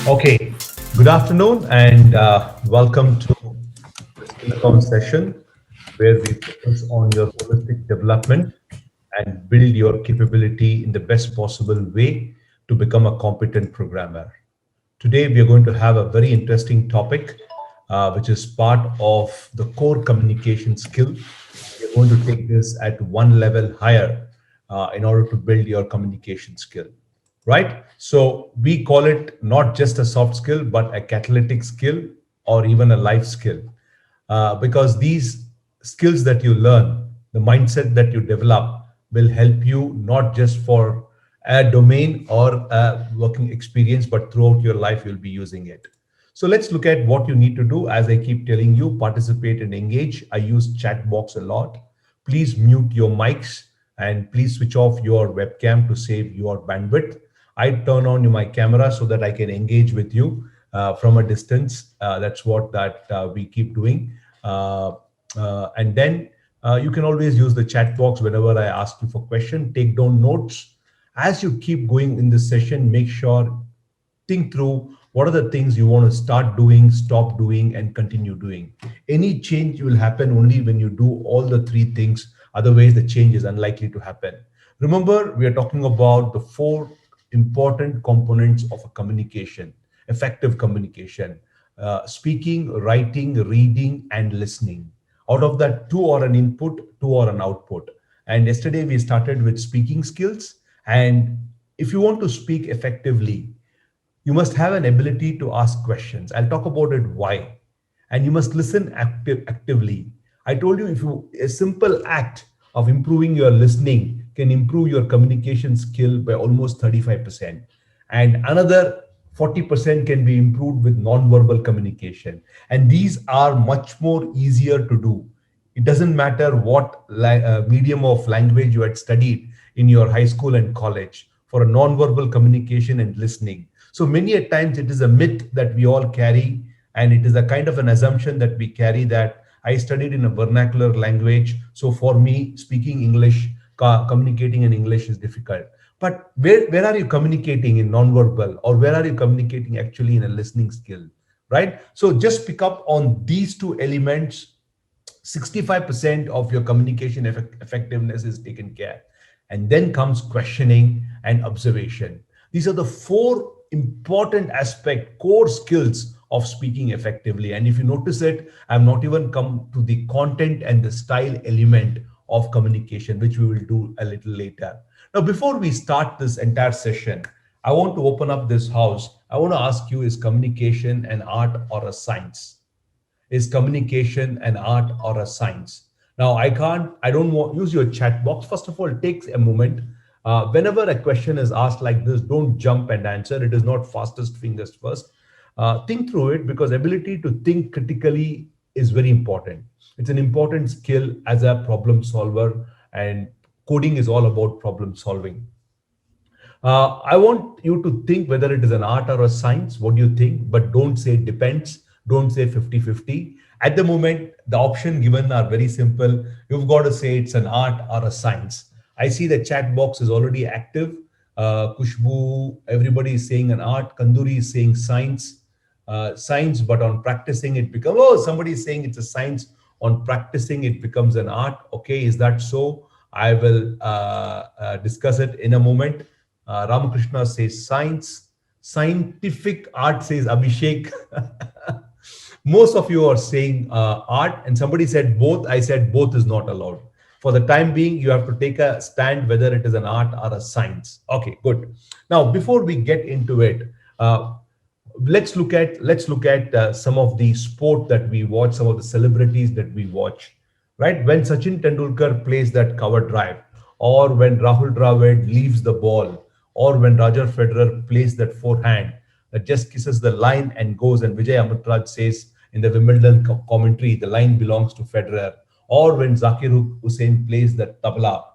Okay, good afternoon and welcome to the Skillathon session where we focus on your holistic development and build your capability in the best possible way to become a competent programmer. Today, we are going to have a very interesting topic, which is part of the core communication skill. We are going to take this at one level higher in order to build your communication skill, right? So we call it not just a soft skill, but a catalytic skill or even a life skill. Because these skills that you learn, the mindset that you develop will help you not just for a domain or a working experience, but throughout your life, you'll be using it. So let's look at what you need to do. As I keep telling you, participate and engage. I use chat box a lot. Please mute your mics and please switch off your webcam to save your bandwidth. I turn on my camera so that I can engage with you from a distance. That's what that we keep doing. And then you can always use the chat box whenever I ask you for question. Take down notes. As you keep going in this session, make sure think through what are the things you want to start doing, stop doing, and continue doing. Any change will happen only when you do all the three things. Otherwise, the change is unlikely to happen. Remember, we are talking about the four important components of a communication, effective communication: speaking, writing, reading, and listening. Out of that, two are an input, two are an output. And yesterday we started with speaking skills. And if you want to speak effectively, you must have an ability to ask questions. I'll talk about it why. And you must listen actively. I told you, if you a simple act of improving your listening can improve your communication skill by almost 35%. And another 40% can be improved with non-verbal communication. And these are much more easier to do. It doesn't matter what medium of language you had studied in your high school and college for a non-verbal communication and listening. So many a times it is a myth that we all carry, and it is a kind of an assumption that we carry that I studied in a vernacular language. So for me, speaking English, communicating in English is difficult. But where are you communicating in non-verbal, or where are you communicating actually in a listening skill, right? So just pick up on these two elements. 65% of your communication effectiveness is taken care. And then comes questioning and observation. These are the four important core skills of speaking effectively. And if you notice it, I've not even come to the content and the style element of communication, which we will do a little later. Now, before we start this entire session, I want to open up this house. I want to ask you, is communication an art or a science? Is communication an art or a science? Now, I don't want use your chat box. First of all, it takes a moment. Whenever a question is asked like this, don't jump and answer. It is not fastest fingers first. Think through it, because ability to think critically is very important. It's an important skill as a problem solver, and coding is all about problem solving. I want you to think whether it is an art or a science. What do you think? But don't say depends. Don't say 50-50. At the moment, the option given are very simple. You've got to say it's an art or a science. I see the chat box is already active. Kushbu, everybody is saying an art. Kanduri is saying science. Science, but on practicing it becomes, oh, somebody is saying it's a science. On practicing it becomes an art. Okay, is that so? I will discuss it in a moment. Ramakrishna says science. Scientific art says Abhishek. Most of you are saying art, and somebody said both. I said both is not allowed. For the time being, you have to take a stand whether it is an art or a science. Okay, good. Now, before we get into it, let's look at some of the sport that we watch, some of the celebrities that we watch. Right, when Sachin Tendulkar plays that cover drive, or when Rahul Dravid leaves the ball, or when Roger Federer plays that forehand that just kisses the line and goes, and Vijay Amritraj says in the Wimbledon commentary, the line belongs to Federer, or when Zakir Hussain plays the tabla,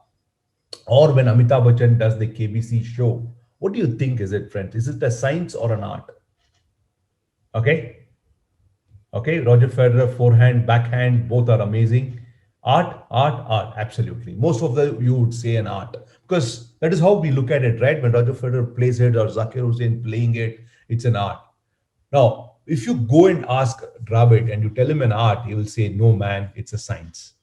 or when Amitabh Bachchan does the KBC show. What do you think is it, friends? Is it a science or an art? Okay. Okay, Roger Federer, forehand, backhand, both are amazing. Art, absolutely. Most of you would say an art, because that is how we look at it, right? When Roger Federer plays it or Zakir Hussain playing it, it's an art. Now, if you go and ask Dravid and you tell him an art, he will say, no, man, it's a science.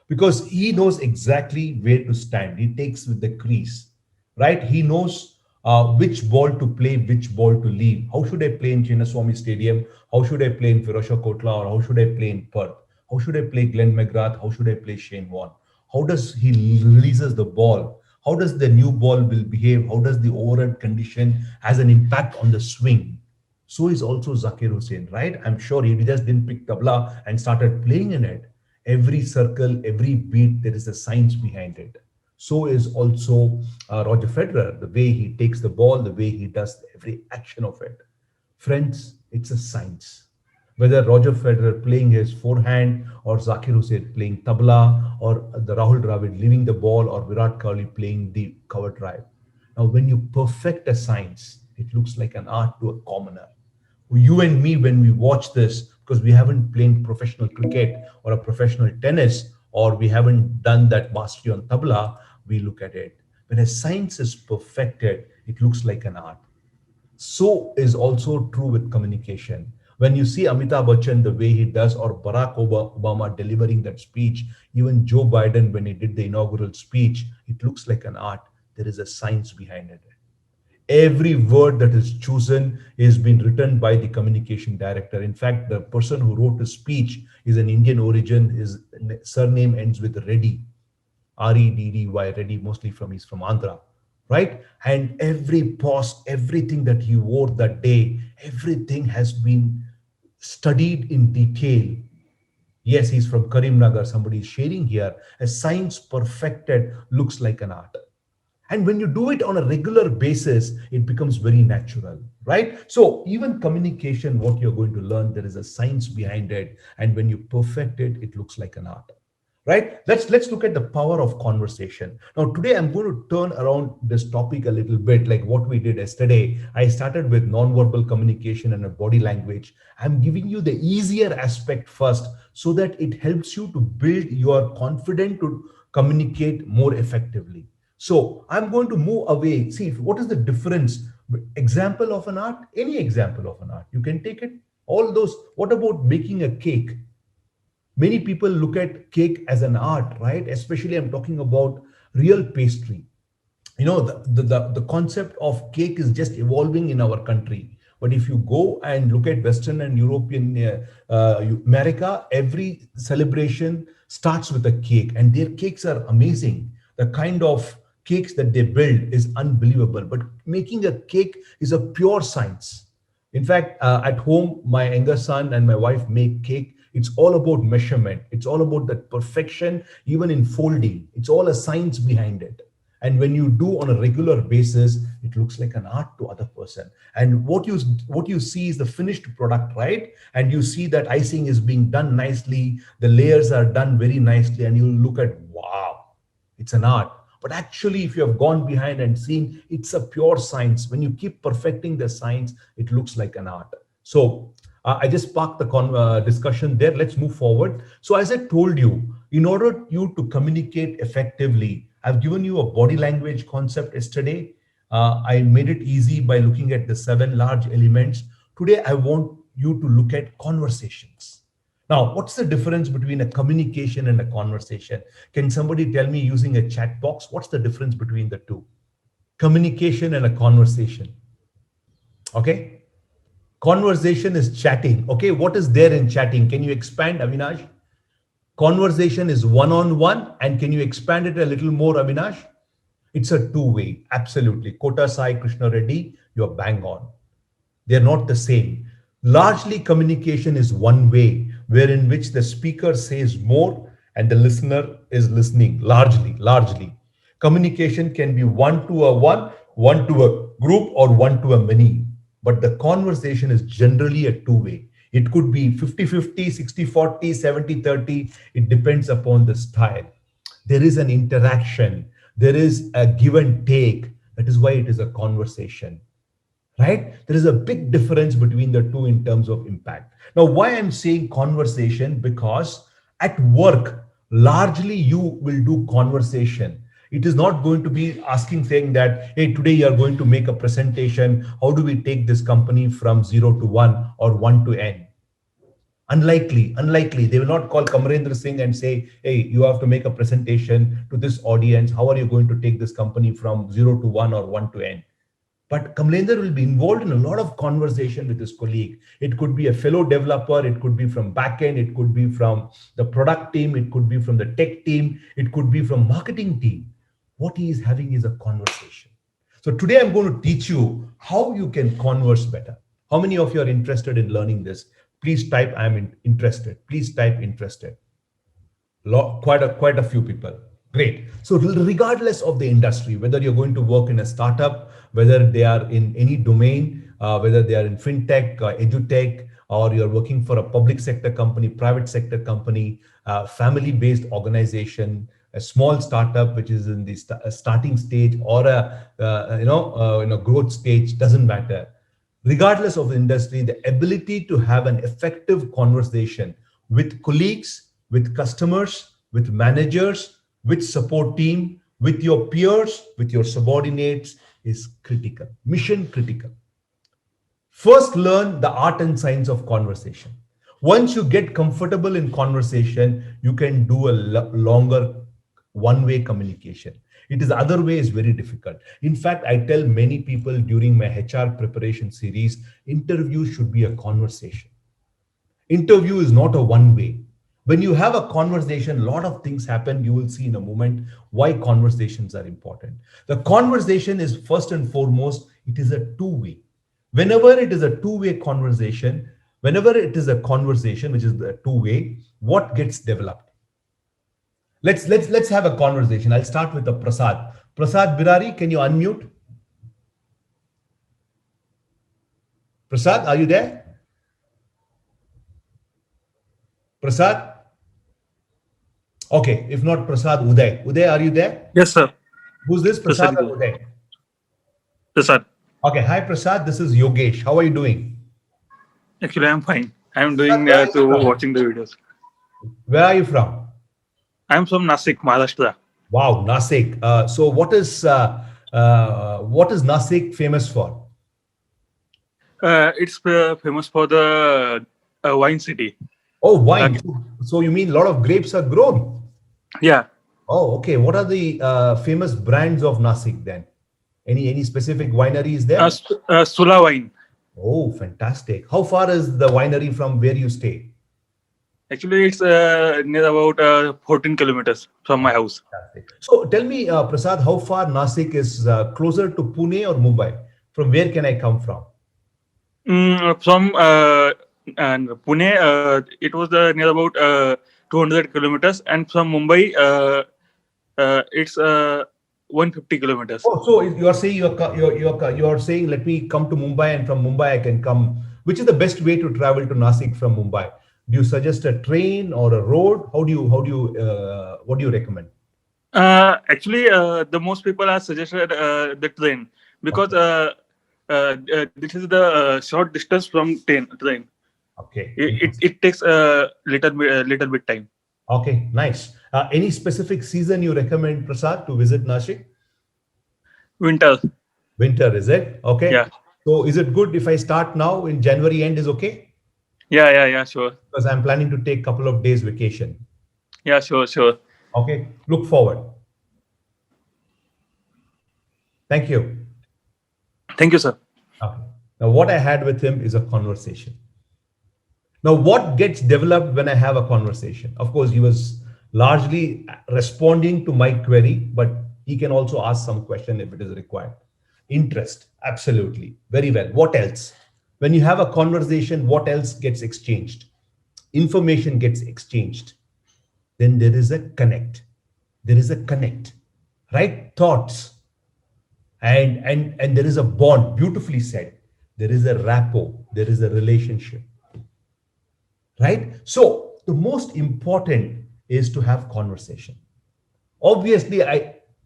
Because he knows exactly where to stand. He takes with the crease, right? He knows which ball to play, which ball to leave. How should I play in Chinnaswamy Stadium? How should I play in Firozshah Kotla? Or how should I play in Perth? How should I play Glenn McGrath? How should I play Shane Warne? How does he releases the ball? How does the new ball will behave? How does the overhead condition has an impact on the swing? So is also Zakir Hussain, right? I'm sure he just didn't pick tabla and started playing in it. Every circle, every beat, there is a science behind it. So is also Roger Federer, the way he takes the ball, the way he does every action of it. Friends, it's a science. Whether Roger Federer playing his forehand or Zakir Hussain playing tabla or the Rahul Dravid leaving the ball or Virat Kohli playing the cover drive. Now, when you perfect a science, it looks like an art to a commoner. You and me, when we watch this, because we haven't played professional cricket or a professional tennis, or we haven't done that mastery on tabla, we look at it. When a science is perfected, it looks like an art. So is also true with communication. When you see Amitabh Bachchan the way he does, or Barack Obama delivering that speech, even Joe Biden when he did the inaugural speech, it looks like an art. There is a science behind it. Every word that is chosen is been written by the communication director. In fact, the person who wrote the speech is an Indian origin. His surname ends with Reddy, Reddy, Reddy, mostly from he's from Andhra, right? And every pause, everything that he wore that day, everything has been studied in detail. Yes, he's from Karimnagar. Somebody is sharing here. A science perfected looks like an art. And when you do it on a regular basis, it becomes very natural, right? So even communication, what you're going to learn, there is a science behind it. And when you perfect it, it looks like an art, right? Let's look at the power of conversation. Now, today I'm going to turn around this topic a little bit, like what we did yesterday. I started with nonverbal communication and a body language. I'm giving you the easier aspect first so that it helps you to build your confidence to communicate more effectively. So I'm going to move away. See, what is the difference? Example of an art, any example of an art. You can take it. All those, what about making a cake? Many people look at cake as an art, right? Especially I'm talking about real pastry. You know, the concept of cake is just evolving in our country. But if you go and look at Western and European America, every celebration starts with a cake, and their cakes are amazing. The kind of cakes that they build is unbelievable. But making a cake is a pure science. In fact, at home, my younger son and my wife make cake. It's all about measurement. It's all about that perfection, even in folding. It's all a science behind it. And when you do on a regular basis, it looks like an art to other person. And what you see is the finished product, right? And you see that icing is being done nicely. The layers are done very nicely, and you look at, wow, it's an art. But actually, if you have gone behind and seen, it's a pure science. When you keep perfecting the science, it looks like an art. So I just parked the discussion there. Let's move forward. So as I told you, in order you to communicate effectively, I've given you a body language concept yesterday. I made it easy by looking at the 7 large elements. Today, I want you to look at conversations. Now, what's the difference between a communication and a conversation? Can somebody tell me using a chat box, what's the difference between the two? Communication and a conversation. Okay. Conversation is chatting. Okay. What is there in chatting? Can you expand, Avinash? Conversation is one-on-one. And can you expand it a little more, Avinash? It's a two-way. Absolutely. Kota Sai Krishna Reddy, you're bang on. They're not the same. Largely, communication is one way, wherein which the speaker says more and the listener is listening. Largely. Communication can be one to a one to a group, or one to a many. But the conversation is generally a two-way. It could be 50-50, 60-40, 70-30. It depends upon the style. There is an interaction. There is a give and take. That is why it is a conversation. Right? There is a big difference between the two in terms of impact. Now, why I'm saying conversation? Because at work, largely you will do conversation. It is not going to be asking, saying that, hey, today you are going to make a presentation. How do we take this company from 0 to 1 or 1 to n? Unlikely. They will not call Kamarendra Singh and say, hey, you have to make a presentation to this audience. How are you going to take this company from 0 to 1 or 1 to n? But Kamlender will be involved in a lot of conversation with his colleague. It could be a fellow developer, it could be from backend, it could be from the product team, it could be from the tech team, it could be from marketing team. What he is having is a conversation. So today I'm going to teach you how you can converse better. How many of you are interested in learning this? Please type I'm interested. Please type interested. Quite a few people. Great. So regardless of the industry, whether you're going to work in a startup, whether they are in any domain, whether they are in fintech, edutech, or you're working for a public sector company, private sector company, family-based organization, a small startup which is in the starting stage, or a growth stage, doesn't matter. Regardless of the industry, the ability to have an effective conversation with colleagues, with customers, with managers, with support team, with your peers, with your subordinates is critical, mission critical. First, learn the art and science of conversation. Once you get comfortable in conversation, you can do a longer one-way communication. It is other way is very difficult. In fact, I tell many people during my HR preparation series, interview should be a conversation. Interview is not a one-way. When you have a conversation, a lot of things happen. You will see in a moment why conversations are important. The conversation is first and foremost, it is a two-way. Whenever it is a two-way conversation, whenever it is a conversation which is a two-way, what gets developed? Let's have a conversation. I'll start with the Prasad. Prasad Birari, can you unmute? Prasad, are you there? Prasad? Okay, if not Prasad, Uday. Uday, are you there? Yes, sir. Who's this, Prasad or Uday? Prasad. Okay, hi Prasad, this is Yogesh. How are you doing? Actually, I'm fine. I'm doing watching the videos. Where are you from? I'm from Nasik, Maharashtra. Wow, Nasik. So what is Nasik famous for? It's famous for the wine city. Oh, wine. So you mean a lot of grapes are grown? Yeah. Oh, okay. What are the famous brands of Nasik then? Any specific wineries there? Sula wine. Oh, fantastic. How far is the winery from where you stay? Actually, it's near about 14 kilometers from my house. Fantastic. So tell me, Prasad, how far Nasik is closer to Pune or Mumbai? From where can I come from? From Pune, it was near about 200 kilometers, and from Mumbai, it's 150 kilometers. Oh, so you are saying you are saying let me come to Mumbai, and from Mumbai I can come. Which is the best way to travel to Nasik from Mumbai? Do you suggest a train or a road? What do you recommend? Actually, the most people are suggested the train, because this is the short distance from train. Okay. It takes a little bit time. Okay, nice. Any specific season you recommend, Prasad, to visit Nashik? Winter. Winter, is it? Okay. Yeah. So is it good if I start now in January end is okay? Yeah, sure. Because I'm planning to take a couple of days vacation. Yeah, sure. Okay, look forward. Thank you. Thank you, sir. Okay. Now what I had with him is a conversation. Now what gets developed when I have a conversation? Of course, he was largely responding to my query, but he can also ask some question if it is required. Interest, absolutely. Very well. What else? When you have a conversation, what else gets exchanged? Information gets exchanged. Then there is a connect. There is a connect, right? Thoughts. And there is a bond, beautifully said. There is a rapport. There is a relationship, right? So the most important is to have conversation. Obviously,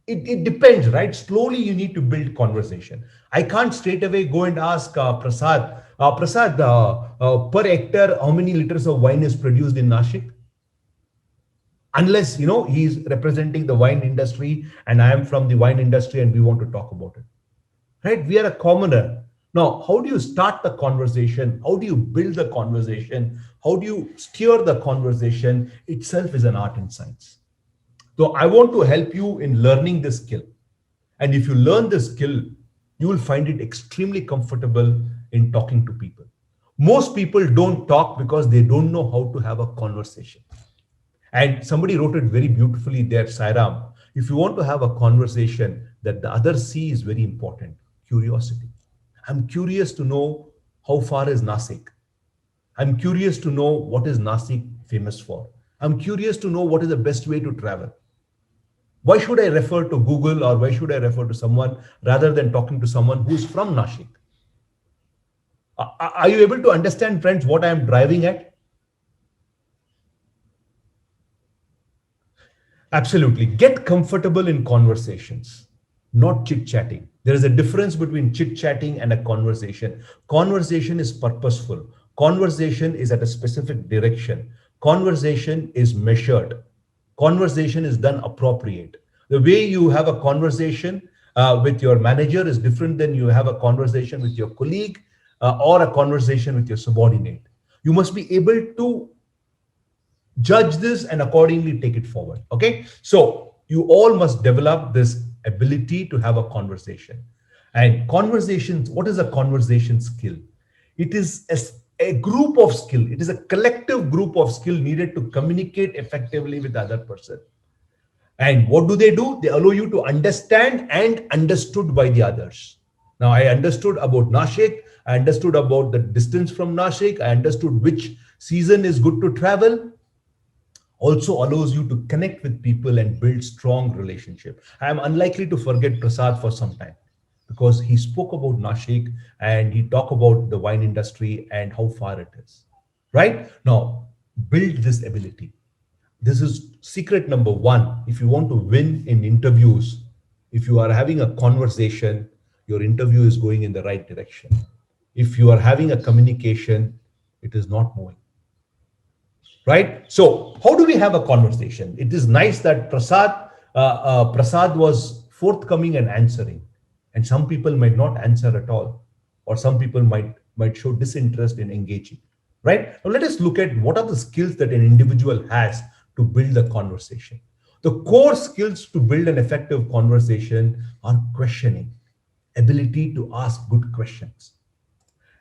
it depends, right? Slowly you need to build conversation. I can't straight away go and ask Prasad, per hectare, how many liters of wine is produced in Nashik? unless he's representing the wine industry and I am from the wine industry and we want to talk about it. Right? We are a commoner. Now, how do you start the conversation? How do you build the conversation? How do you steer the conversation? Itself is an art and science. So I want to help you in learning this skill. And if you learn this skill, you will find it extremely comfortable in talking to people. Most people don't talk because they don't know how to have a conversation. And somebody wrote it very beautifully there, Sairam. If you want to have a conversation that the other see is very important, curiosity. I'm curious to know how far is Nasik. I'm curious to know what is Nasik famous for. I'm curious to know what is the best way to travel. Why should I refer to Google or why should I refer to someone rather than talking to someone who's from Nashik? Are you able to understand, friends, what I am driving at? Absolutely. Get comfortable in conversations, not chit-chatting. There is a difference between chit-chatting and a conversation. Conversation is purposeful. Conversation is at a specific direction. Conversation is measured. Conversation is done appropriate. The way you have a conversation with your manager is different than you have a conversation with your colleague or a conversation with your subordinate. You must be able to judge this and accordingly take it forward. Okay, so you all must develop this ability to have a conversation. And conversations, what is a conversation skill? It is a group of skill. It is a collective group of skill needed to communicate effectively with the other person. And what do? They allow you to understand and understood by the others. Now, I understood about Nashik. I understood about the distance from Nashik. I understood which season is good to travel. Also allows you to connect with people and build strong relationship. I am unlikely to forget Prasad for some time because he spoke about Nashik and he talked about the wine industry and how far it is. Right? Now, build this ability. This is secret number one. If you want to win in interviews, if you are having a conversation, your interview is going in the right direction. If you are having a communication, it is not moving. Right? So how do we have a conversation? It is nice that Prasad was forthcoming and answering. And some people might not answer at all. Or some people might show disinterest in engaging. Right? Now let us look at what are the skills that an individual has to build a conversation. The core skills to build an effective conversation are questioning, ability to ask good questions,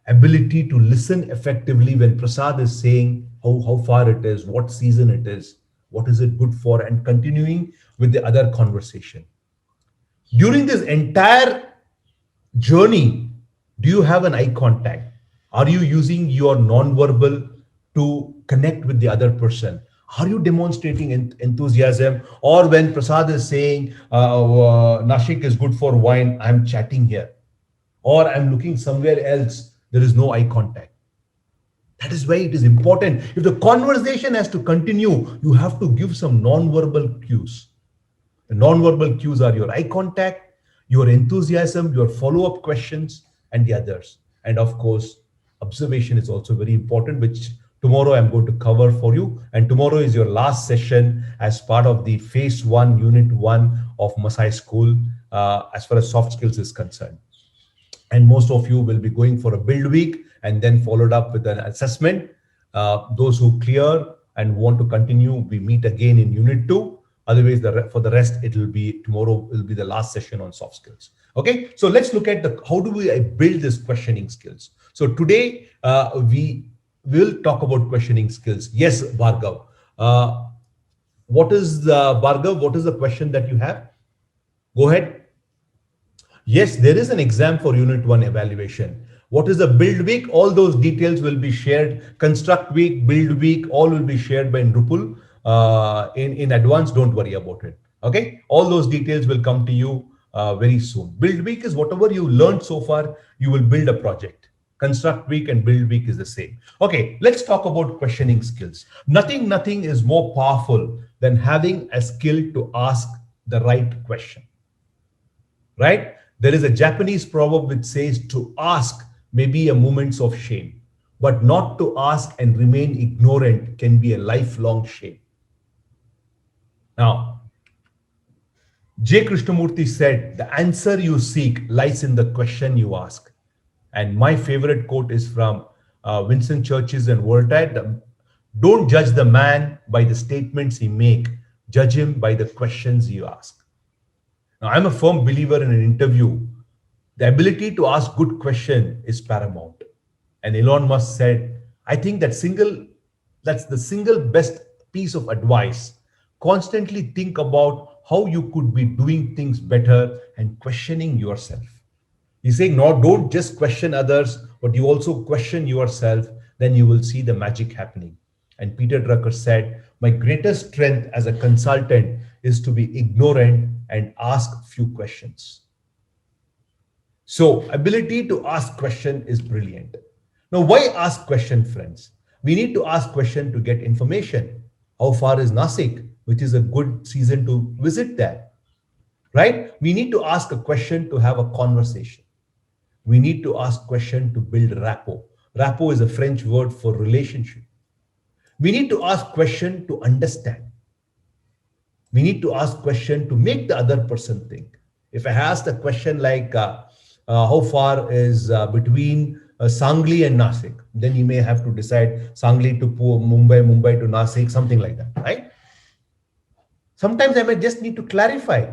ability to listen effectively when Prasad is saying how far it is, what season it is, what is it good for, and continuing with the other conversation. During this entire journey, do you have an eye contact? Are you using your non-verbal to connect with the other person? Are you demonstrating enthusiasm? Or when Prasad is saying, Nashik is good for wine, I'm chatting here. Or I'm looking somewhere else, there is no eye contact. That is why it is important. If the conversation has to continue, you have to give some non-verbal cues. The non-verbal cues are your eye contact, your enthusiasm, your follow-up questions, and the others. And of course, observation is also very important, which tomorrow I'm going to cover for you. And tomorrow is your last session as part of the phase 1, unit 1 of Masai School, as far as soft skills is concerned. And most of you will be going for a build week and then followed up with an assessment. Those who clear and want to continue, we meet again in unit 2. Otherwise, for the rest, it will be tomorrow will be the last session on soft skills. Okay, so let's look at how do we build this questioning skills. So today we will talk about questioning skills. Yes, Bhargav. What is Bhargav? What is the question that you have? Go ahead. Yes, there is an exam for Unit 1 evaluation. What is the build week? All those details will be shared. Construct week, build week, all will be shared by Nrupul in advance. Don't worry about it. Okay, all those details will come to you very soon. Build week is whatever you learned so far, you will build a project. Construct week and build week is the same. Okay, let's talk about questioning skills. Nothing is more powerful than having a skill to ask the right question. Right? There is a Japanese proverb which says to ask may be a moment of shame, but not to ask and remain ignorant can be a lifelong shame. Now, J. Krishnamurti said, "The answer you seek lies in the question you ask." And my favorite quote is from Winston Churchill and Voltaire: "Don't judge the man by the statements he make, judge him by the questions you ask." Now, I'm a firm believer in an interview. The ability to ask good question is paramount. And Elon Musk said, I think that's the single best piece of advice. Constantly think about how you could be doing things better and questioning yourself. He's saying, no, don't just question others, but you also question yourself, then you will see the magic happening. And Peter Drucker said, my greatest strength as a consultant is to be ignorant and ask few questions. So ability to ask question is brilliant. Now, why ask question, friends? We need to ask question to get information. How far is Nasik, which is a good season to visit there, right? We need to ask a question to have a conversation. We need to ask question to build rapport. Rapport is a French word for relationship. We need to ask question to understand. We need to ask question to make the other person think. If I ask a question like, how far is between Sangli and Nasik, then you may have to decide Sangli to Mumbai, Mumbai to Nasik, something like that, right? Sometimes I may just need to clarify.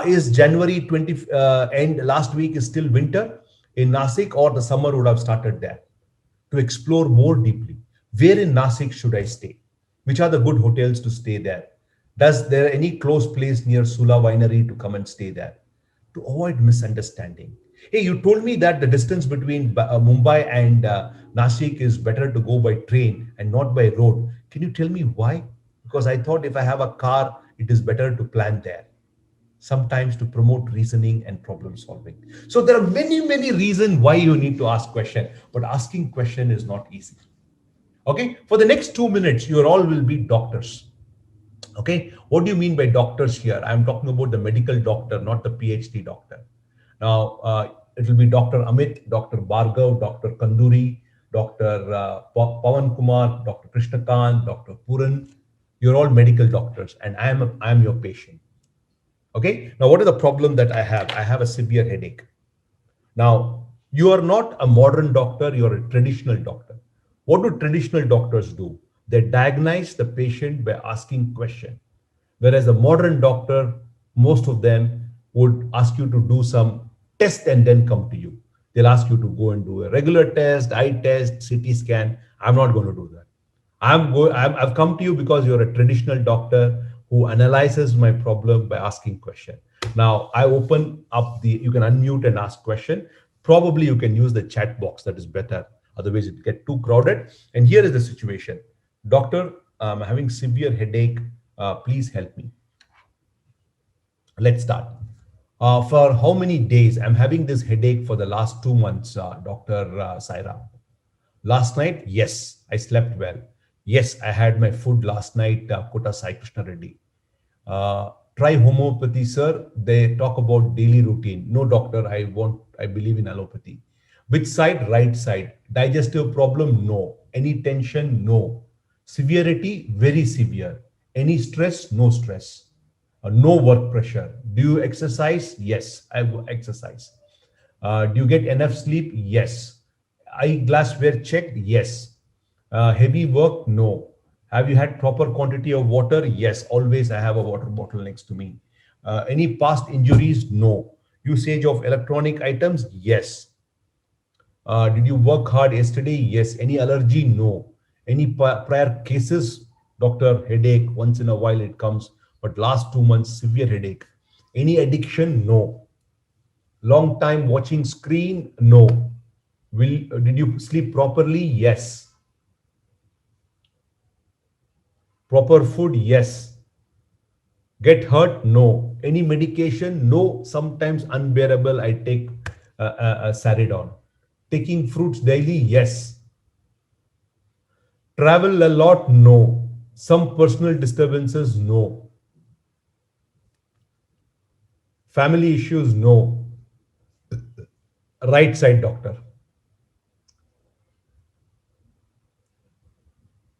Is January 20 end last week is still winter in Nasik, or the summer would have started there? To explore more deeply, where in Nasik should I stay? Which are the good hotels to stay there? Does there any close place near Sula Winery to come and stay there? To avoid misunderstanding. Hey, you told me that the distance between Mumbai and Nashik is better to go by train and not by road. Can you tell me why? Because I thought if I have a car, it is better to plan there. Sometimes to promote reasoning and problem solving. So there are many reasons why you need to ask question, but asking question is not easy. Okay, for the next 2 minutes, you all will be doctors. Okay, what do you mean by doctors here? I'm talking about the medical doctor, not the PhD doctor. Now, it will be Dr. Amit, Dr. Bhargav, Dr. Kanduri, Dr. Pawan Kumar, Dr. Krishnakant, Dr. Puran. You're all medical doctors, and I'm your patient. Okay, now what is the problem that I have? I have a severe headache. Now, you are not a modern doctor, you're a traditional doctor. What do traditional doctors do? They diagnose the patient by asking questions. Whereas a modern doctor, most of them would ask you to do some test and then come to you. They'll ask you to go and do a regular test, eye test, CT scan. I'm not going to do that. I've come to you because you're a traditional doctor who analyzes my problem by asking question. Now I open up you can unmute and ask question. Probably you can use the chat box, that is better. Otherwise it get too crowded. And here is the situation. Doctor, I'm having severe headache. Please help me. Let's start. For how many days? I'm having this headache for the last 2 months, Dr. Saira. Last night, yes, I slept well. Yes, I had my food last night, Kota Sai Krishna Reddy. Try homeopathy, sir. They talk about daily routine. No, doctor, I believe in allopathy. Which side? Right side. Digestive problem? No. Any tension? No. Severity? Very severe. Any stress? No stress. No work pressure. Do you exercise? Yes, I exercise. Do you get enough sleep? Yes. Eye glassware checked? Yes. Heavy work? No. Have you had proper quantity of water? Yes. Always I have a water bottle next to me. Any past injuries? No. Usage of electronic items? Yes. Did you work hard yesterday? Yes. Any allergy? No. Any prior cases? Doctor, headache, once in a while it comes, but last 2 months, severe headache. Any addiction? No. Long time watching screen? No. Did you sleep properly? Yes. Proper food? Yes. Get hurt? No. Any medication? No. Sometimes unbearable, I take Saridon. Taking fruits daily? Yes. Travel a lot? No. Some personal disturbances? No. Family issues? No. Right side, doctor.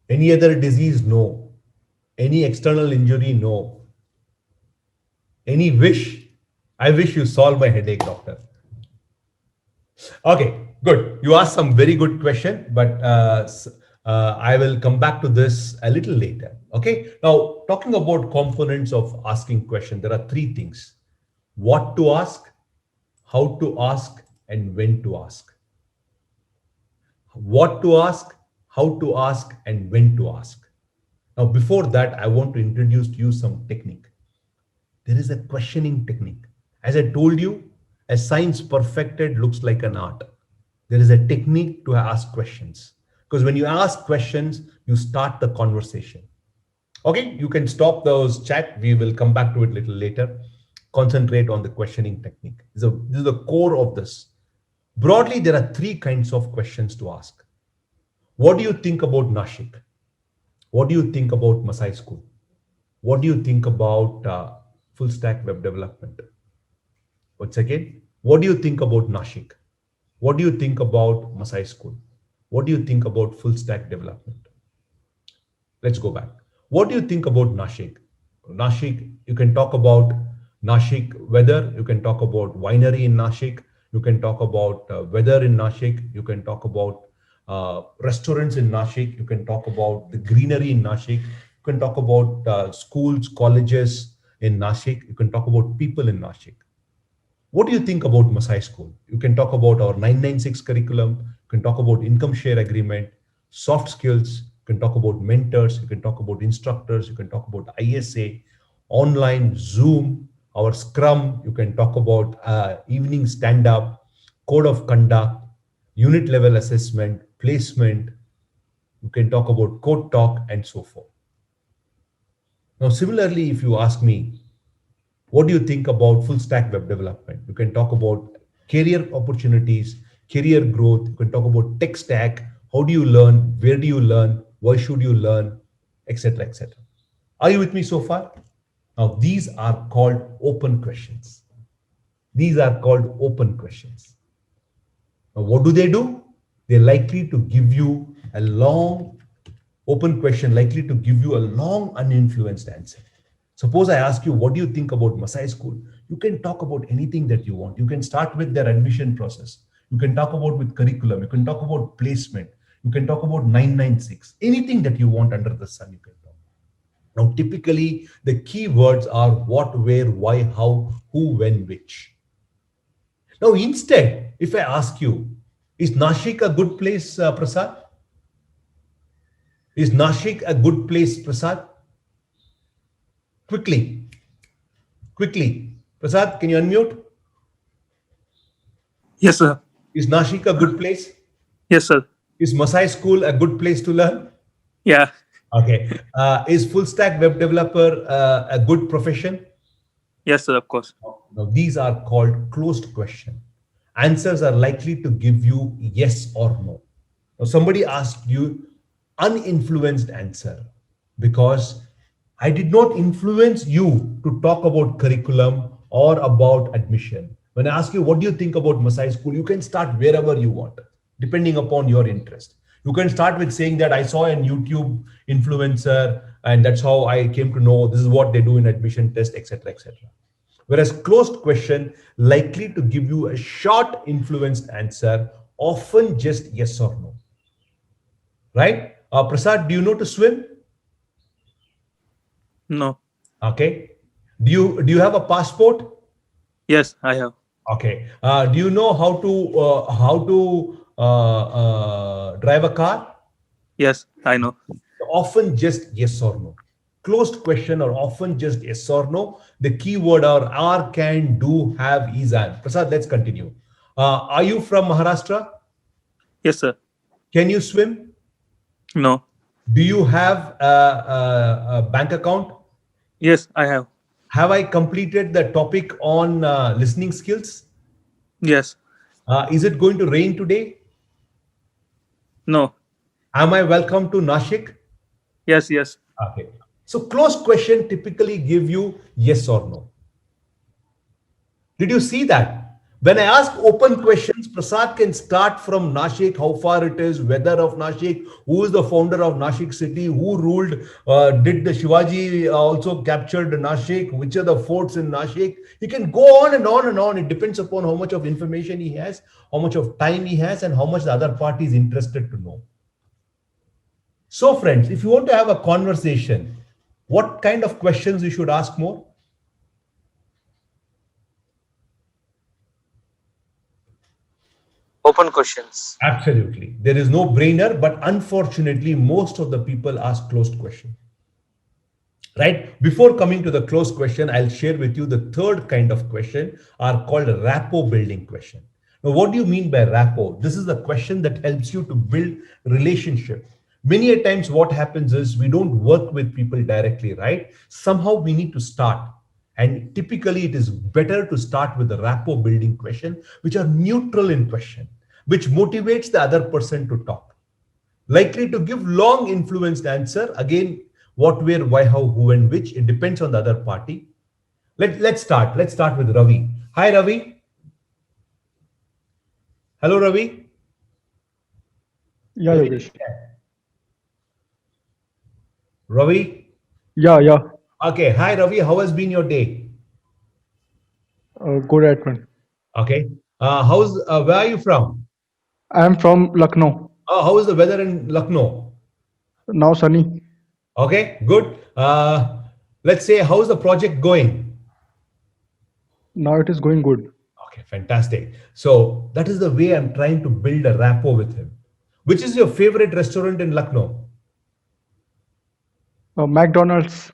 Any other disease? No. Any external injury? No. Any wish? I wish you solve my headache, doctor. Okay, good. You asked some very good question, but I will come back to this a little later. Okay. Now, talking about components of asking question, there are three things: what to ask, how to ask, and when to ask. What to ask, how to ask, and when to ask. Now, before that, I want to introduce to you some technique. There is a questioning technique. As I told you, a science perfected looks like an art. There is a technique to ask questions. Because when you ask questions, you start the conversation. Okay, you can stop those chat. We will come back to it a little later. Concentrate on the questioning technique. This is the core of this. Broadly, there are three kinds of questions to ask. What do you think about Nashik? What do you think about Masai School? What do you think about full stack web development? Once again, what do you think about Nashik? What do you think about Masai School? What do you think about full stack development? Let's go back. What do you think about Nashik? Nashik, you can talk about Nashik weather. You can talk about winery in Nashik. You can talk about weather in Nashik. You can talk about restaurants in Nashik. You can talk about the greenery in Nashik. You can talk about schools, colleges in Nashik. You can talk about people in Nashik. What do you think about Masai School? You can talk about our 996 curriculum. You can talk about income share agreement, soft skills. You can talk about mentors. You can talk about instructors. You can talk about ISA, online, Zoom, our Scrum. You can talk about evening stand-up, code of conduct, unit level assessment, placement. You can talk about code talk and so forth. Now, similarly, if you ask me, what do you think about full stack web development? You can talk about career opportunities, career growth. You can talk about tech stack. How do you learn? Where do you learn? Why should you learn? Etc. etc. Are you with me so far? Now, these are called open questions. These are called open questions. Now, what do? They're likely to give you a long open question, likely to give you a long uninfluenced answer. Suppose I ask you, what do you think about Masai School? You can talk about anything that you want. You can start with their admission process. You can talk about with curriculum. You can talk about placement. You can talk about 996. Anything that you want under the sun, you can talk. Now, typically, the key words are what, where, why, how, who, when, which. Now, instead, if I ask you, is Nashik a good place, Prasad? Is Nashik a good place, Prasad? Quickly. Prasad, can you unmute? Yes, sir. Is Nashik a good place? Yes, sir. Is Masai School a good place to learn? Yeah. Okay. Is full stack web developer a good profession? Yes, sir. Of course. Now, these are called closed question. Answers are likely to give you yes or no. Now, somebody asked you uninfluenced answer because I did not influence you to talk about curriculum or about admission. When I ask you, what do you think about Masai School? You can start wherever you want, depending upon your interest. You can start with saying that I saw an YouTube influencer and that's how I came to know this is what they do in admission test, etc., etc. Whereas closed question likely to give you a short influenced answer, often just yes or no. Right? Prasad, do you know to swim? No. Okay. Do you have a passport? Yes, I have. Okay. Do you know how to drive a car? Yes, I know. Often just yes or no. Closed question are often just yes or no. The keyword are, can, do, have, is, and. Prasad, let's continue. Are you from Maharashtra? Yes, sir. Can you swim? No. Do you have a bank account? Yes, I have. Have I completed the topic on listening skills? Yes. Is it going to rain today? No. Am I welcome to Nashik? Yes, yes. Okay. So closed question typically give you yes or no. Did you see that? When I ask open questions, Prasad can start from Nashik, how far it is, weather of Nashik, who is the founder of Nashik city, who ruled, did the Shivaji also captured Nashik, which are the forts in Nashik. He can go on and on and on. It depends upon how much of information he has, how much of time he has, and how much the other party is interested to know. So, friends, if you want to have a conversation, what kind of questions you should ask more? Open questions. Absolutely. There is no brainer, but unfortunately, most of the people ask closed questions. Right? Before coming to the closed question, I'll share with you the third kind of question are called rapport building question. Now, what do you mean by rapport? This is the question that helps you to build relationship. Many a times what happens is we don't work with people directly, right? Somehow we need to start. And typically it is better to start with the rapport building question, which are neutral in question, which motivates the other person to talk. Likely to give long influenced answer. Again, what, where, why, how, who, and which. It depends on the other party. Let's start. Let's start with Ravi. Hi, Ravi. Hello, Ravi. Yeah, Yogesh. Ravi. Yeah. Okay. Hi, Ravi. How has been your day? Good at one. Okay. Where are you from? I am from Lucknow. How is the weather in Lucknow? Now sunny. Okay, good. Let's say, how's the project going? Now it is going good. Okay, fantastic. So that is the way I'm trying to build a rapport with him. Which is your favorite restaurant in Lucknow? McDonald's.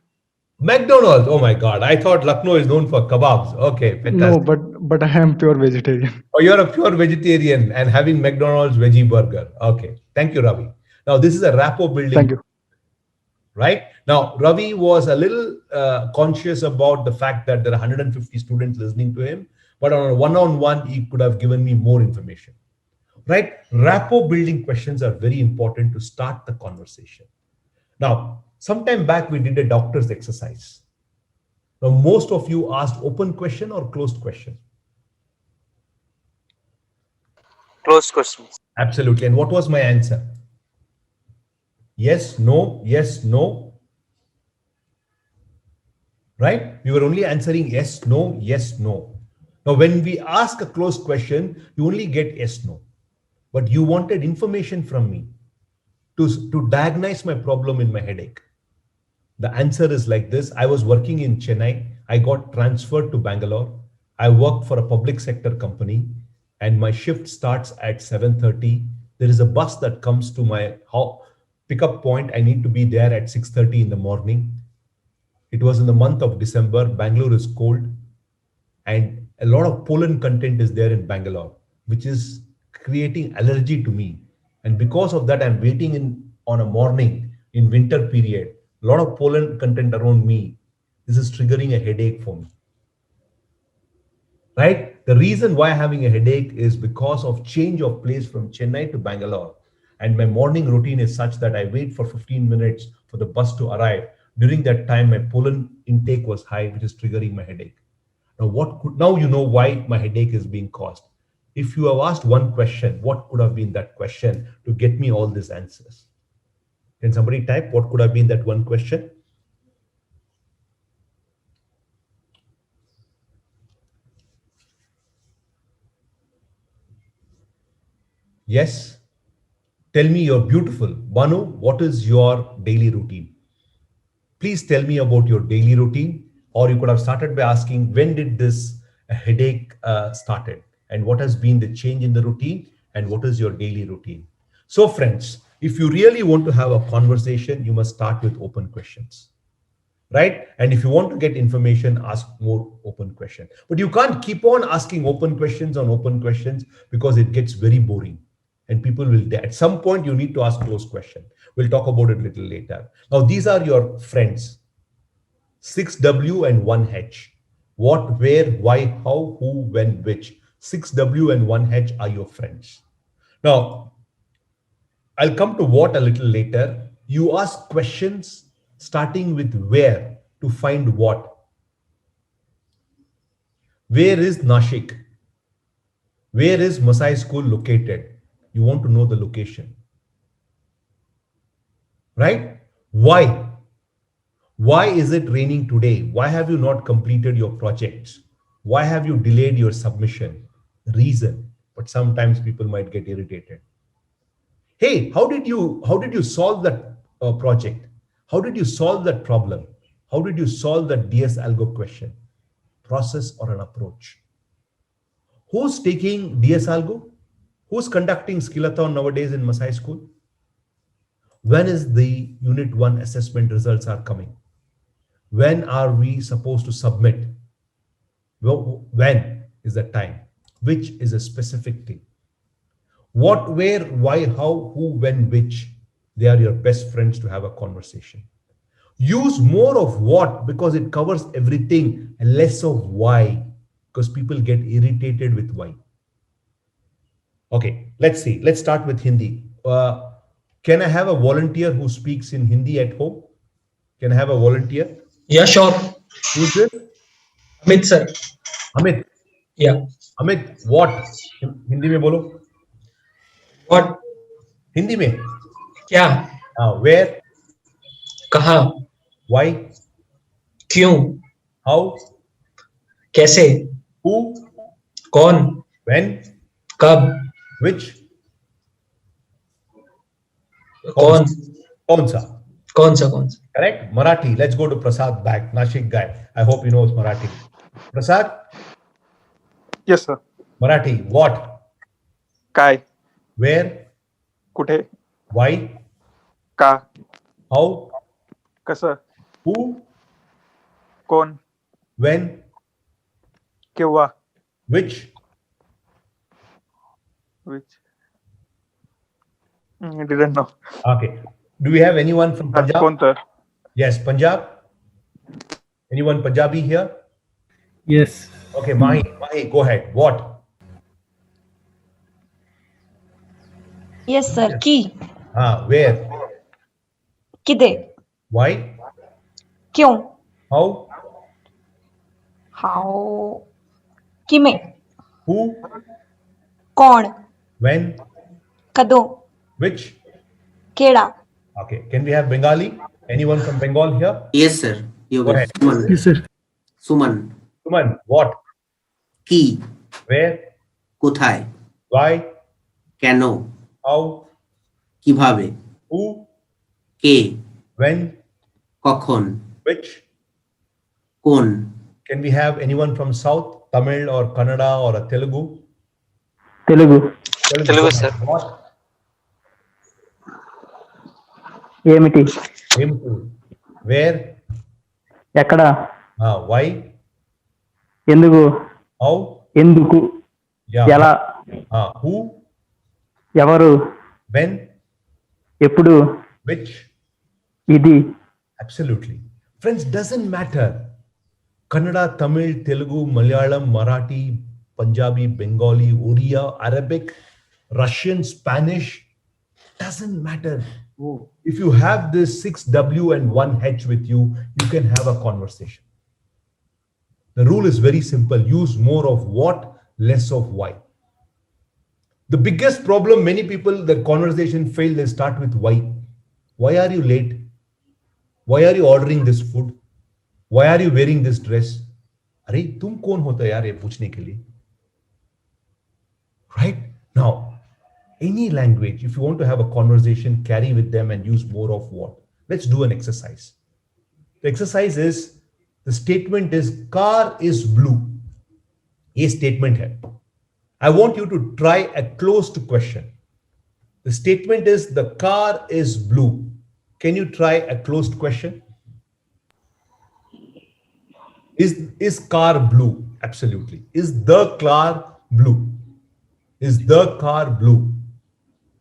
McDonald's. Oh my God. I thought Lucknow is known for kebabs. Okay, No, fantastic. but I am pure vegetarian. Oh, you're a pure vegetarian and having McDonald's veggie burger. Okay. Thank you, Ravi. Now, this is a rapport building. Thank you. Right? Now, Ravi was a little conscious about the fact that there are 150 students listening to him, but on a one-on-one, he could have given me more information. Right? Rapport building questions are very important to start the conversation. Now, sometime back, we did a doctor's exercise. Now, most of you asked open question or closed question? Closed questions. Absolutely. And what was my answer? Yes, no, yes, no. Right? We were only answering yes, no, yes, no. Now, when we ask a closed question, you only get yes, no. But you wanted information from me to diagnose my problem in my headache. The answer is like this. I was working in Chennai. I got transferred to Bangalore. I worked for a public sector company and my shift starts at 7:30. There is a bus that comes to my pickup point. I need to be there at 6:30 in the morning. It was in the month of December. Bangalore is cold and a lot of pollen content is there in Bangalore, which is creating allergy to me. And because of that, I'm waiting on a morning in winter period. A lot of pollen content around me. This is triggering a headache for me. Right? The reason why I'm having a headache is because of change of place from Chennai to Bangalore. And my morning routine is such that I wait for 15 minutes for the bus to arrive. During that time, my pollen intake was high, which is triggering my headache. Now you know why my headache is being caused. If you have asked one question, what could have been that question to get me all these answers? Can somebody type what could have been that one question? Yes. Tell me you're beautiful. Banu, what is your daily routine? Please tell me about your daily routine. Or you could have started by asking, when did this headache started? And what has been the change in the routine? And what is your daily routine? So friends, if you really want to have a conversation, you must start with open questions. Right? And if you want to get information, ask more open questions. But you can't keep on asking open questions on open questions because it gets very boring. And people will, at some point, you need to ask closed question. We'll talk about it a little later. Now, these are your friends. 6W and 1H. What, where, why, how, who, when, which. 6W and 1H are your friends. Now, I'll come to what a little later. You ask questions starting with where to find what. Where is Nashik? Where is Masai school located? You want to know the location, right? Why? Why is it raining today? Why have you not completed your projects? Why have you delayed your submission? Reason. But sometimes people might get irritated. Hey, how did you solve that project? How did you solve that problem? How did you solve that DS algo question? Process or an approach? Who's taking DS algo? Who's conducting Skillathon nowadays in Masai school? When is the unit 1 assessment results are coming? When are we supposed to submit? When is the time? Which is a specific thing. What, where, why, how, who, when, which. They are your best friends to have a conversation. Use more of what because it covers everything and less of why because people get irritated with why. Okay, let's see. Let's start with Hindi. Can I have a volunteer who speaks in Hindi at home? Can I have a volunteer? Yeah, sure. Who's this? Amit sir. Amit. Yeah. Amit, what? Hindi में बोलो. What? Hindi में. क्या? Where? कहाँ? Why? क्यों? How? कैसे? Who? कौन? When? कब? Which? कौन? कौन सा? कौन सा? Correct? Marathi. Let's go to Prasad back. Nashik guy. I hope he knows Marathi. Prasad? Yes, sir. Marathi. What? काय? Where? कुठे? Why? का? How? कसं? Who? कोण? When? केव्हा? Which? Which? Didn't know. Okay. Do we have anyone from Punjab? कोणतं? Yes, Punjab. Anyone Punjabi here? Yes. Okay, Mahi, go ahead. What? Yes, sir. Key. Where? किधे? Why? क्यों? How? How? किमें? Who? कौन? When? कदों? Which? केड़ा? Okay. Can we have Bengali? Anyone from Bengal here? Yes, sir. You Go will. ahead. Suman. Yes, sir. Suman. Suman, what? Ki. Where? Kothai. Why? Keno. How? Kiভাবে. Who? Ke. When? কখন. Which? কোন. Can we have anyone from South? Tamil or Kannada or a Telugu? Telugu. Telugu, sir. What? ఏమిటి? Himtu. Where? ఎక్కడ? Why? ఎందుకు? How? ఎందుకు? Yeah. ఎలా? Who? ఎవరు? When? ఎప్పుడు? Which? ఇది. Absolutely. Friends, doesn't matter. Kannada, Tamil, Telugu, Malayalam, Marathi, Punjabi, Bengali, Oriya, Arabic, Russian, Spanish, doesn't matter. If you have this 6W and 1H with you, you can have a conversation. The rule is very simple. Use more of what, less of why. The biggest problem, many people, their conversation fail, they start with why. Why are you late? Why are you ordering this food? Why are you wearing this dress? अरे तुम कौन होता है यार ये पूछने के लिए? Right? Now, any language, if you want to have a conversation, carry with them and use more of what? Let's do an exercise. The exercise is, the statement is, car is blue. ये statement है. I want you to try a closed question. The statement is, the car is blue. Can you try a closed question? Is car blue? Absolutely. Is the car blue? Is the car blue?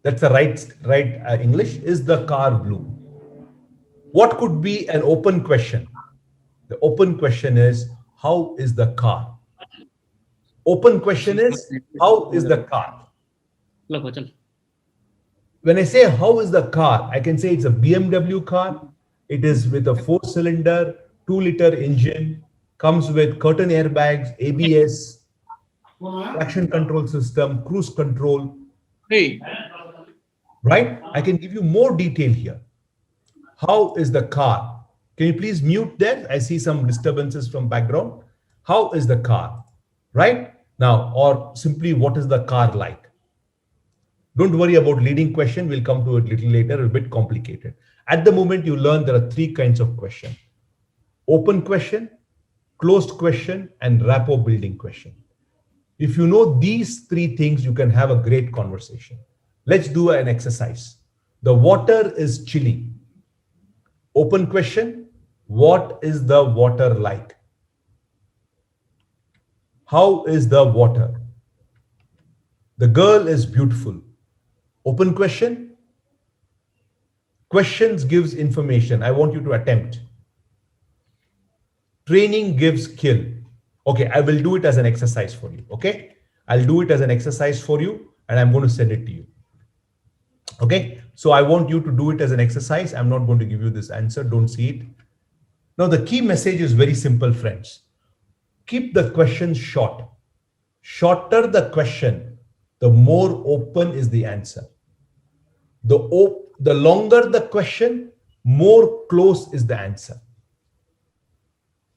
That's the right English. Is the car blue? What could be an open question? The open question is, how is the car? Open question is, how is the car? When I say how is the car, I can say it's a BMW car. It is with a 4-cylinder, 2-liter engine, comes with curtain airbags, ABS, traction control system, cruise control, Hey. right? I can give you more detail here. How is the car? Can you please mute there? I see some disturbances from background. How is the car? Right? Now, or simply what is the car like? Don't worry about leading question. We'll come to it a little later, a bit complicated. At the moment, you learn there are three kinds of question: open question, closed question, and rapport building question. If you know these three things, you can have a great conversation. Let's do an exercise. The water is chilly. Open question: what is the water like? How is the water? The girl is beautiful. Open question: questions gives information. I want you to attempt. Training gives skill. Okay, I will do it as an exercise for you. Okay, I'll do it as an exercise for you, and I'm going to send it to you. Okay, so I want you to do it as an exercise. I'm not going to give you this answer. Don't see it. Now, the key message is very simple, friends. Keep the question short. Shorter the question, the more open is the answer. The longer the question, more close is the answer.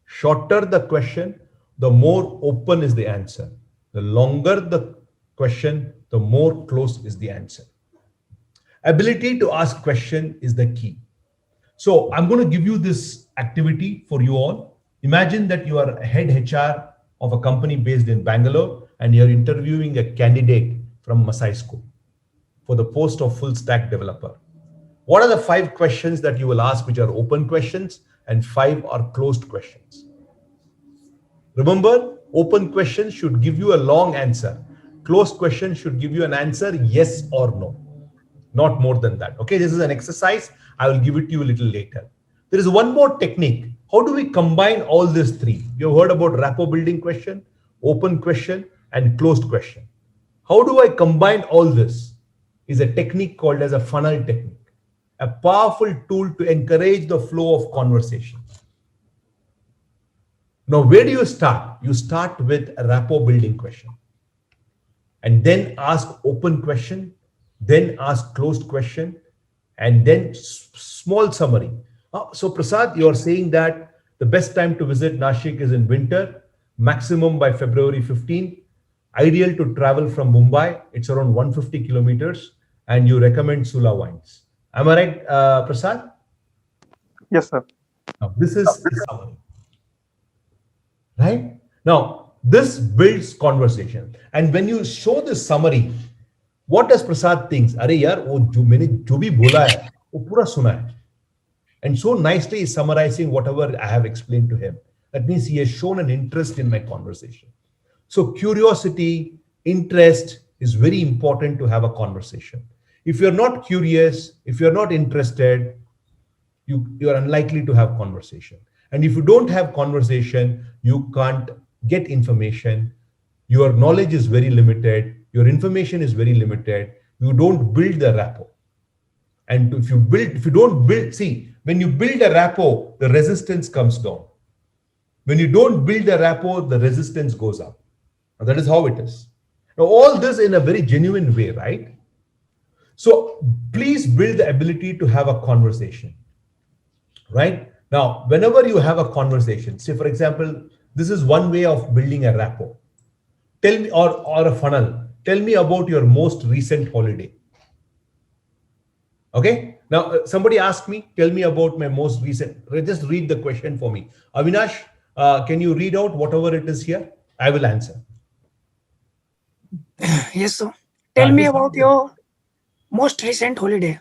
Shorter the question, the more open is the answer. The longer the question, the more close is the answer. Ability to ask question is the key. So I'm going to give you this activity for you all. Imagine that you are a head HR of a company based in Bangalore and you're interviewing a candidate from Masai school for the post of full stack developer. What are the 5 questions that you will ask which are open questions and 5 are closed questions? Remember, open questions should give you a long answer. Closed questions should give you an answer yes or no. Not more than that. Okay, this is an exercise. I will give it to you a little later. There is one more technique. How do we combine all these 3? You've heard about rapport building question, open question, and closed question. How do I combine all this? Is a technique called as a funnel technique, a powerful tool to encourage the flow of conversation. Now, where do you start? You start with a rapport building question and then ask open question, then ask closed question, and then small summary. So Prasad, you're saying that the best time to visit Nashik is in winter, maximum by February 15th, ideal to travel from Mumbai. It's around 150 kilometers, and you recommend Sula wines. Am I right, Prasad? Yes, sir. Now, this is the summary. Right? Now, this builds conversation. And when you show this summary, what does Prasad thinks? Arey yaar, wo jo maine jo bhi bola hai, wo pura suna hai. And so nicely is summarizing whatever I have explained to him. That means he has shown an interest in my conversation. So curiosity, interest is very important to have a conversation. If you're not curious, if you're not interested, you are unlikely to have conversation. And if you don't have conversation, you can't get information. Your knowledge is very limited. Your information is very limited. You don't build the rapport. And if you don't build, see, when you build a rapport, the resistance comes down. When you don't build a rapport, the resistance goes up. Now, that is how it is. Now, all this in a very genuine way, right? So please build the ability to have a conversation, right? Now, whenever you have a conversation, say, for example, this is one way of building a rapport. Tell me, or a funnel. Tell me about your most recent holiday. Okay. Now, somebody asked me, tell me about my most recent. Just read the question for me. Avinash, can you read out whatever it is here? I will answer. Yes, sir. Tell me about your most recent holiday.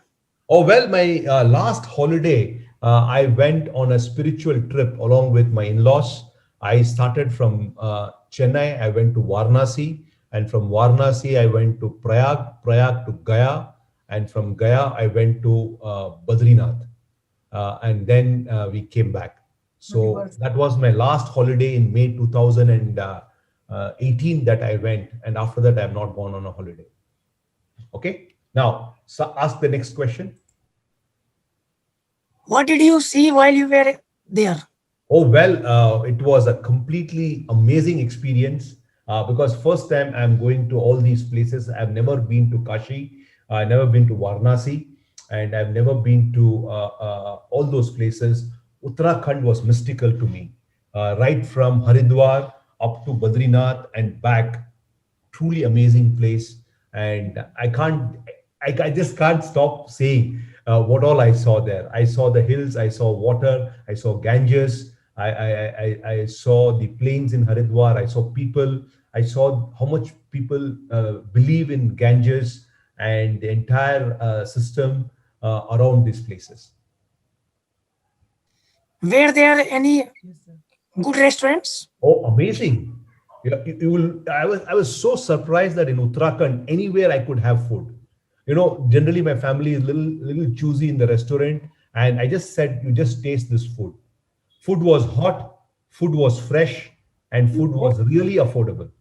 Oh, well, my last holiday, I went on a spiritual trip along with my in-laws. I started from Chennai, I went to Varanasi, and from Varanasi, I went to Prayag to Gaya, and from Gaya, I went to Badrinath, and then we came back. So that was my last holiday in May 2018 that I went, and after that, I have not gone on a holiday. Okay, now so ask the next question. What did you see while you were there? Oh, well, it was a completely amazing experience. because first time I'm going to all these places. I've never been to Kashi, I've never been to Varanasi, and I've never been to all those places. Uttarakhand was mystical to me, right from Haridwar up to Badrinath and back. Truly amazing place, and I just can't stop saying what all I saw there. I saw the hills, I saw water, I saw Ganges, I saw the plains in Haridwar, I saw people, I saw how much people believe in Ganges and the entire system around these places. Were there any good restaurants? Oh, amazing! You will. I was so surprised that in Uttarakhand, anywhere I could have food. Generally my family is little choosy in the restaurant, and I just said, you just taste this food. Food was hot, food was fresh, and food was really affordable.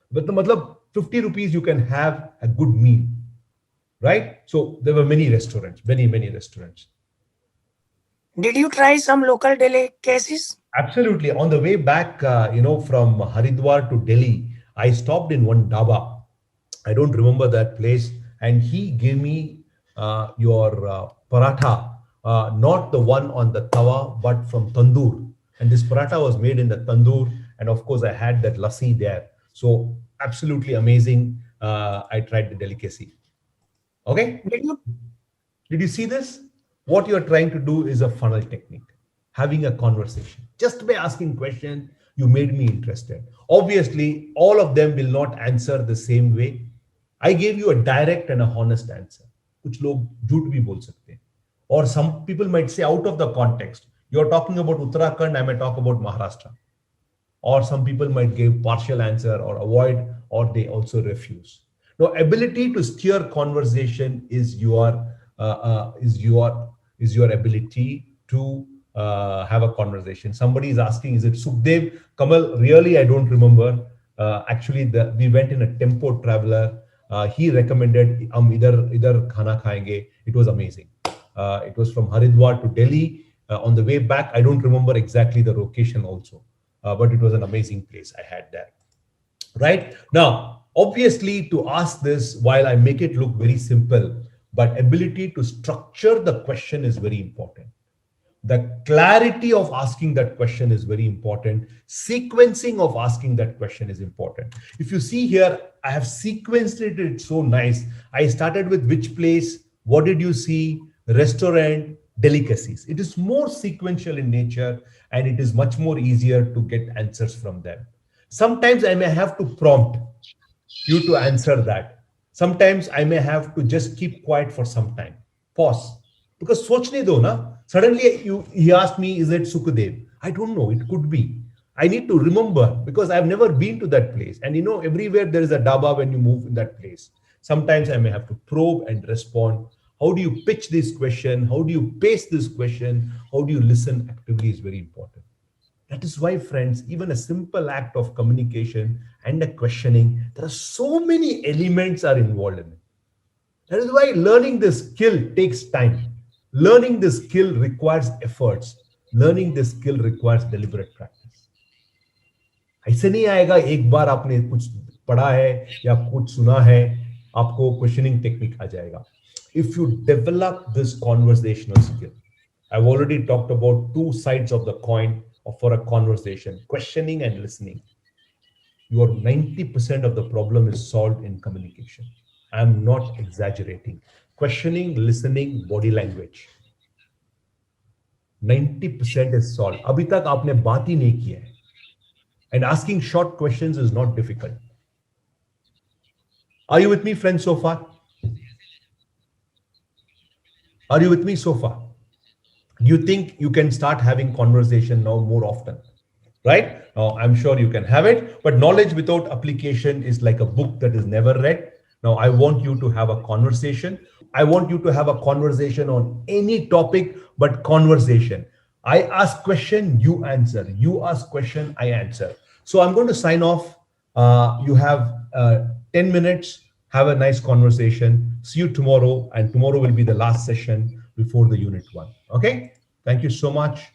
But the matlab 50 rupees you can have a good meal, right? So there were many restaurants, many restaurants. Did you try some local delicacies? Absolutely. On the way back, from Haridwar to Delhi, I stopped in one dhaba. I don't remember that place. And he gave me your paratha, not the one on the tawa, but from tandoor. And this paratha was made in the tandoor. And of course, I had that lassi there. So absolutely amazing. I tried the delicacy. Okay. Did you see this? What you're trying to do is a funnel technique. Having a conversation. Just by asking questions, you made me interested. Obviously, all of them will not answer the same way. I gave you a direct and a honest answer. कुछ लोग झूठ भी बोल सकते हैं. Or some people might say out of the context. You're talking about Uttarakhand, I may talk about Maharashtra. Or some people might give partial answer or avoid, or they also refuse. Now, ability to steer conversation is your ability to have a conversation. Somebody is asking, is it Sukhdev? Kamal, really, I don't remember. Actually, we went in a tempo traveler. He recommended idhar khana khayenge. It was amazing. It was from Haridwar to Delhi. On the way back, I don't remember exactly the location also, but it was an amazing place I had there. Right now, obviously, to ask this, while I make it look very simple, but ability to structure the question is very important. The clarity of asking that question is very important. Sequencing of asking that question is important. If you see here, I have sequenced it so nice. I started with which place, what did you see, restaurant, delicacies. It is more sequential in nature, and it is much more easier to get answers from them. Sometimes I may have to prompt you to answer that. Sometimes I may have to just keep quiet for some time. Pause. Because sochne do na. Suddenly he asked me, is it Sukhdev? I don't know. It could be. I need to remember because I've never been to that place. And everywhere there is a dhaba when you move in that place. Sometimes I may have to probe and respond. How do you pitch this question? How do you pace this question? How do you listen actively is very important. That is why, friends, even a simple act of communication and a questioning, there are so many elements are involved in it. That is why learning this skill takes time. Learning this skill requires efforts. Learning this skill requires deliberate practice. ऐसे नहीं आएगा एक बार आपने कुछ पढ़ा है या कुछ सुना है आपको questioning technique आ जाएगा. If you develop this conversational skill, I've already talked about two sides of the coin for a conversation, questioning and listening. Your 90% of the problem is solved in communication. I'm not exaggerating. Questioning, listening, body language. 90% is solved. अभी तक आपने बात ही नहीं किया है. And asking short questions is not difficult. Are you with me, friends, so far? Are you with me so far? Do you think you can start having conversation now more often? Right? Now, I'm sure you can have it, but knowledge without application is like a book that is never read. Now, I want you to have a conversation. I want you to have a conversation on any topic, but conversation. I ask question, you answer. You ask question, I answer. So I'm going to sign off. You have 10 minutes. Have a nice conversation. See you tomorrow. And tomorrow will be the last session before the unit 1. Okay? Thank you so much.